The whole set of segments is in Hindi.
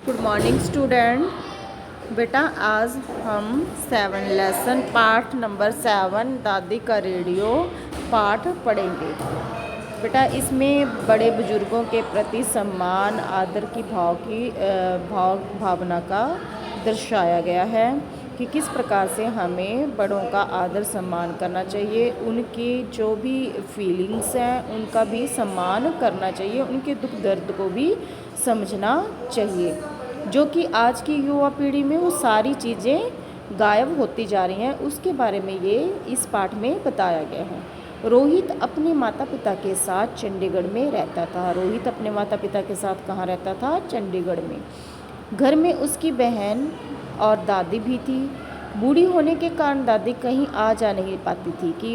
Good morning student. बेटा आज हम 7 लेसन पाठ नंबर 7 दादी का रेडियो पाठ पढ़ेंगे। बेटा इसमें बड़े बुजुर्गों के प्रति सम्मान आदर की भावना का दर्शाया गया है कि किस प्रकार से हमें बड़ों का आदर सम्मान करना चाहिए, उनकी जो भी फीलिंग्स हैं उनका भी सम्मान करना चाहिए, उनके दुख दर्द को भी समझना चाहिए, जो कि आज की युवा पीढ़ी में वो सारी चीज़ें गायब होती जा रही हैं। उसके बारे में ये इस पाठ में बताया गया है। रोहित अपने माता पिता के साथ चंडीगढ़ में रहता था। रोहित अपने माता पिता के साथ कहाँ रहता था? चंडीगढ़ में। घर में उसकी बहन और दादी भी थी। बूढ़ी होने के कारण दादी कहीं आ जा नहीं पाती थी कि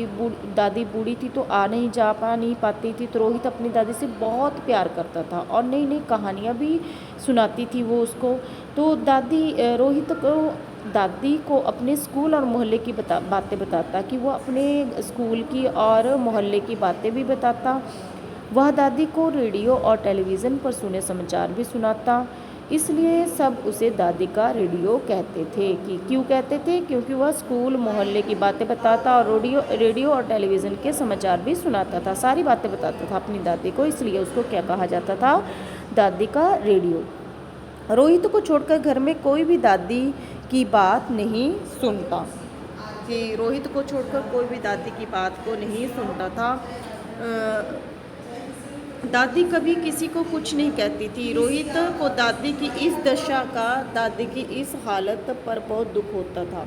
दादी बूढ़ी थी तो आ नहीं पाती थी। तो रोहित अपनी दादी से बहुत प्यार करता था और नई नई कहानियाँ भी सुनाती थी वो उसको। तो रोहित को दादी को अपने स्कूल और मोहल्ले की बातें बताता कि वो अपने स्कूल की और मोहल्ले की बातें भी बताता। वह दादी को रेडियो और टेलीविज़न पर सुने समाचार भी सुनाता। इसलिए सब उसे दादी का रेडियो कहते थे। कि क्यों कहते थे? क्योंकि वह स्कूल मोहल्ले की बातें बताता और रेडियो और टेलीविज़न के समाचार भी सुनाता था, सारी बातें बताता था अपनी दादी को, इसलिए उसको क्या कहा जाता था? दादी का रेडियो। रोहित को छोड़कर घर में कोई भी दादी की बात नहीं सुनता। कि रोहित को छोड़कर कोई भी दादी की बात को नहीं सुनता था। दादी कभी किसी को कुछ नहीं कहती थी। रोहित को दादी की इस दशा का, दादी की इस हालत पर बहुत दुख होता था।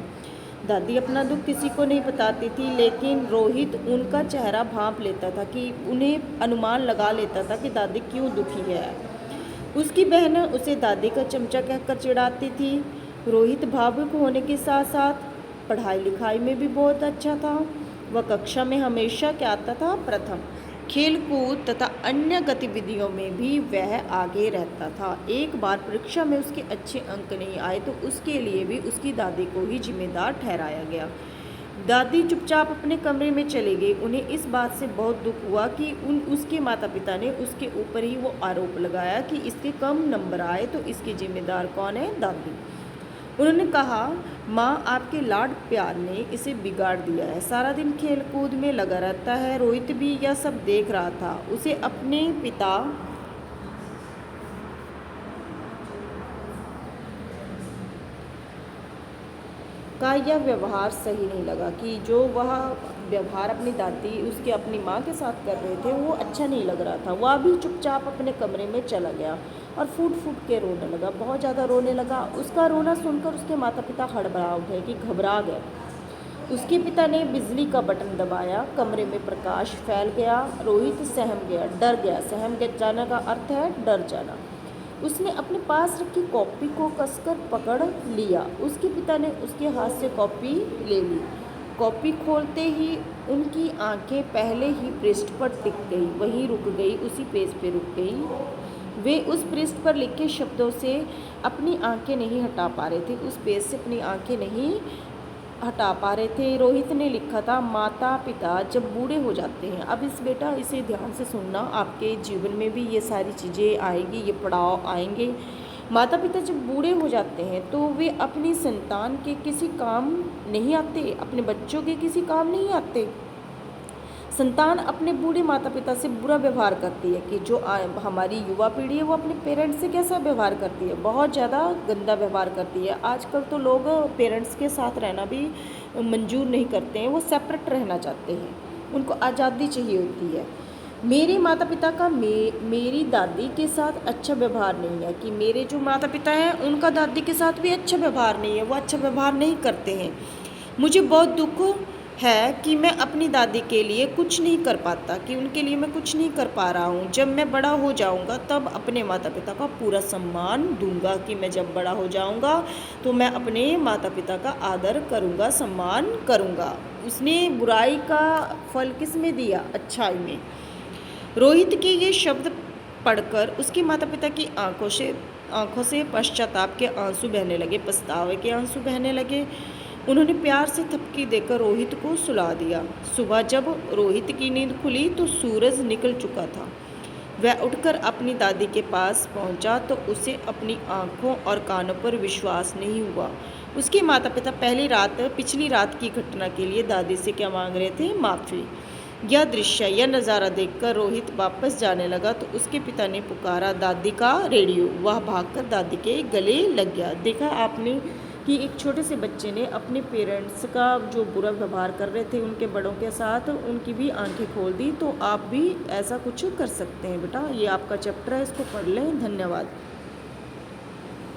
दादी अपना दुख किसी को नहीं बताती थी, लेकिन रोहित उनका चेहरा भांप लेता था, कि उन्हें अनुमान लगा लेता था कि दादी क्यों दुखी है। उसकी बहन उसे दादी का चमचा कहकर चिढ़ाती थी। रोहित भावुक होने के साथ साथ पढ़ाई लिखाई में भी बहुत अच्छा था। वह कक्षा में हमेशा क्या आता था? प्रथम। खेल कूद तथा अन्य गतिविधियों में भी वह आगे रहता था। एक बार परीक्षा में उसके अच्छे अंक नहीं आए तो उसके लिए भी उसकी दादी को ही जिम्मेदार ठहराया गया। दादी चुपचाप अपने कमरे में चली गई। उन्हें इस बात से बहुत दुख हुआ कि उसके माता पिता ने उसके ऊपर ही वो आरोप लगाया कि इसके कम नंबर आए तो इसकी जिम्मेदार कौन है? दादी। उन्होंने कहा, माँ आपके लाड प्यार ने इसे बिगाड़ दिया है, सारा दिन खेल कूद में लगा रहता है। रोहित भी यह सब देख रहा था। उसे अपने पिता का यह व्यवहार सही नहीं लगा, कि जो वह व्यवहार अपनी दादी उसके अपनी माँ के साथ कर रहे थे वो अच्छा नहीं लग रहा था। वह भी चुपचाप अपने कमरे में चला गया और फूट फूट के रोने लगा, बहुत ज़्यादा रोने लगा। उसका रोना सुनकर उसके माता पिता हड़बड़ा उठे, कि घबरा गए। उसके पिता ने बिजली का बटन दबाया, कमरे में प्रकाश फैल गया। रोहित सहम गया, डर गया। सहम के जाना का अर्थ है डर जाना। उसने अपने पास रखी कॉपी को कसकर पकड़ लिया। उसके पिता ने उसके हाथ से कॉपी ले ली। कॉपी खोलते ही उनकी आंखें पहले ही पृष्ठ पर टिक गई, वहीं रुक गई, उसी पेज पे रुक गई। वे उस पृष्ठ पर लिखे शब्दों से अपनी आंखें नहीं हटा पा रहे थे, उस पेज से अपनी आंखें नहीं हटा पा रहे थे। रोहित ने लिखा था, माता पिता जब बूढ़े हो जाते हैं। अब इसे ध्यान से सुनना, आपके जीवन में भी ये सारी चीज़ें आएंगी, ये पड़ाव आएंगे। माता पिता जब बूढ़े हो जाते हैं तो वे अपनी संतान के किसी काम नहीं आते, अपने बच्चों के किसी काम नहीं आते। संतान अपने बूढ़े माता पिता से बुरा व्यवहार करती है। कि जो हमारी युवा पीढ़ी है वो अपने पेरेंट्स से कैसा व्यवहार करती है? बहुत ज़्यादा गंदा व्यवहार करती है। आजकल तो लोग पेरेंट्स के साथ रहना भी मंजूर नहीं करते हैं, वो सेपरेट रहना चाहते हैं, उनको आज़ादी चाहिए होती है। मेरे माता पिता का मेरी दादी के साथ अच्छा व्यवहार नहीं है। कि मेरे जो माता पिता हैं उनका दादी के साथ भी अच्छा व्यवहार नहीं है, वो अच्छा व्यवहार नहीं करते हैं। मुझे बहुत दुख है कि मैं अपनी दादी के लिए कुछ नहीं कर पाता, कि उनके लिए मैं कुछ नहीं कर पा रहा हूँ। जब मैं बड़ा हो जाऊँगा तब अपने माता पिता का पूरा सम्मान दूंगा। कि मैं जब बड़ा हो जाऊँगा तो मैं अपने माता पिता का आदर करूँगा, सम्मान करूँगा। उसने बुराई का फल किस में दिया? अच्छाई में। रोहित के ये शब्द पढ़कर उसके माता पिता की आंखों से पश्चाताप के आंसू बहने लगे, पछतावे के आंसू बहने लगे। उन्होंने प्यार से थपकी देकर रोहित को सुला दिया। सुबह जब रोहित की नींद खुली तो सूरज निकल चुका था। वह उठकर अपनी दादी के पास पहुंचा तो उसे अपनी आंखों और कानों पर विश्वास नहीं हुआ। उसके माता पिता पिछली रात की घटना के लिए दादी से क्या मांग रहे थे? माफ़ी। यह नज़ारा देखकर रोहित वापस जाने लगा तो उसके पिता ने पुकारा, दादी का रेडियो। वह भागकर दादी के गले लग गया। देखा आपने कि एक छोटे से बच्चे ने अपने पेरेंट्स का जो बुरा व्यवहार कर रहे थे उनके बड़ों के साथ, उनकी भी आंखें खोल दी। तो आप भी ऐसा कुछ कर सकते हैं बेटा। ये आपका चैप्टर है, इसको पढ़ लें। धन्यवाद।